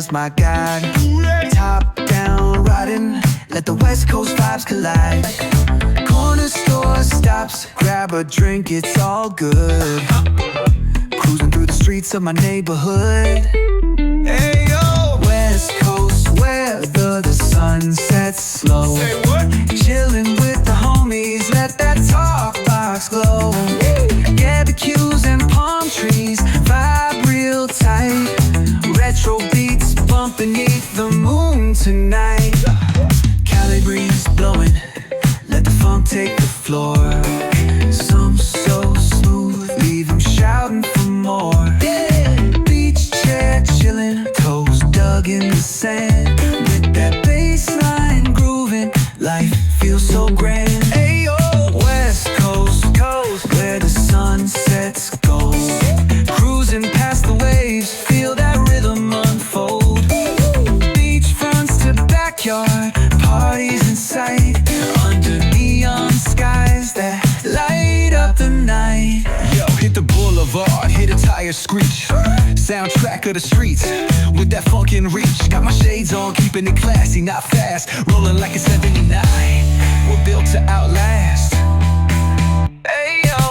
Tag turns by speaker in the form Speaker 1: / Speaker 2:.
Speaker 1: as my guide. Top down riding, let the West Coast vibes collide. Corner store stops, grab a drink, it's all good. Cruising through the streets of my neighborhood. Hey yo, West Coast weather, the sun sets slow.
Speaker 2: Say what?
Speaker 1: Chilling with the homies, let that talk box glow. Barbecues and palm trees, vibe real tight. Retro beats bump beneath the moon tonight. Cali breeze blowing, let the funk take the floor. Some so smooth, leave them shouting for more. Beach chair chilling, toes dug in the sand. With that bass line grooving, life feels so grand. Ayo, West Coast, where the sun sets gold. Cruising past the waves, feel that rhythm unfold. Beach fronts to backyard, parties in sight. Under neon skies that light up the night.
Speaker 2: Yo, hit the boulevard, hit a tire screech. Soundtrack of the streets, with that funkin' reach. Got my shades on, keeping it classy, not fast. Rolling like a 79, we're built to outlast.
Speaker 1: Ayo,